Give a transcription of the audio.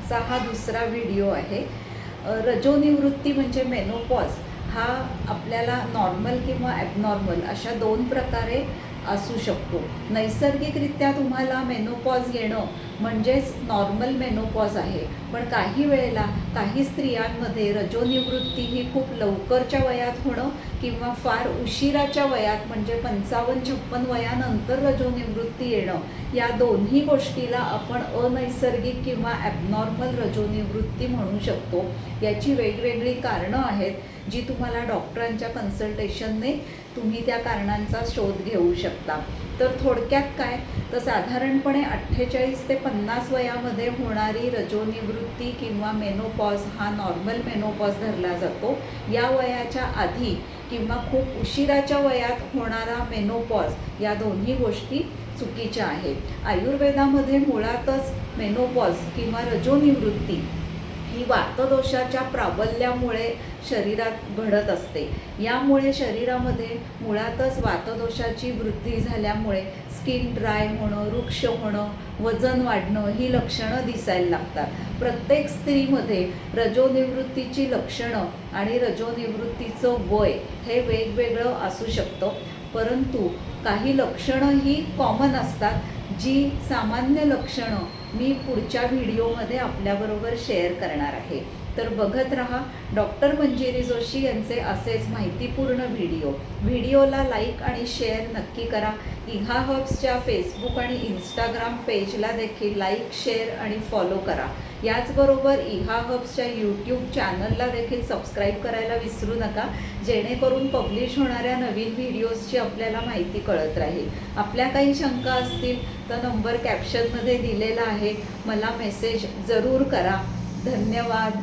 आजचा हा दुसरा व्हिडिओ आहे। रजोनिवृत्ती म्हणजे मेनोपॉज हा आपल्याला नॉर्मल किंवा ॲबनॉर्मल अशा दोन प्रकारे असू शकतो। नैसर्गिकरित्या तुम्हाला मेनोपॉज येणं म्हणजेच नॉर्मल मेनोपॉज आहे, पण काही वेळेला काही स्त्रियांमध्ये रजोनिवृत्ती ही खूप लवकरच्या वयात होणं किंवा फार उशिराच्या वयात म्हणजे 55-56 वयानंतर रजोनिवृत्ती येणं, या दोन्ही गोष्टीला आपण अनैसर्गिक किंवा ॲबनॉर्मल रजोनिवृत्ती म्हणू शकतो। याची वेगवेगळी कारणं आहेत जी तुम्हाला डॉक्टरांच्या कन्सल्टेशनने तुम्ही त्या कारणांचा शोध घेऊ शकता। तर थोडक्यात काय, तर साधारणपणे 48 ते 50 वयामध्ये होणारी रजोनिवृत्ती किंवा मेनोपॉज हा नॉर्मल मेनोपॉज धरला जातो। या वयाच्या आधी किंवा खूप उशिराच्या वयात होणारा मेनोपॉज या दोन्ही गोष्टी चुकीच्या आहेत। आयुर्वेदामध्ये मुळातच मेनोपॉज किंवा रजोनिवृत्ती ही वातदोषाच्या प्राबल्यामुळे शरीरात घडत असते। यामुळे शरीरामध्ये मुळातच वातदोषाची वृद्धी झाल्यामुळे स्किन ड्राय होणं, रुक्ष होणं, वजन वाढणं ही लक्षणं दिसायला लागतात। प्रत्येक स्त्रीमध्ये रजोनिवृत्तीची लक्षणं आणि रजोनिवृत्तीचं वय हे वेगवेगळं असू शकतं, परंतु काही लक्षणं ही कॉमन असतात, जी सामान्य लक्षणं मी पुढच्या व्हिडिओमध्ये आपल्याबरोबर शेअर करणार आहे। तर बघत रहा डॉक्टर मंजिरी जोशी यांचे असेच माहितीपूर्ण व्हिडिओला लाईक आणि शेअर नक्की करा। इहा हर्ब्सच्या फेसबुक आणि इंस्टाग्राम पेजला देखील लाईक, शेअर आणि फॉलो करा। याचबरोबर इहा हर्ब्सच्या यूट्यूब चॅनलला देखील सबस्क्राईब करायला विसरू नका, जेणेकरून पब्लिश होणाऱ्या नवीन व्हिडिओजची आपल्याला माहिती कळत राहील। आपल्या काही शंका असतील तर नंबर कॅप्शनमध्ये दिलेला आहे, मला मेसेज जरूर करा। धन्यवाद।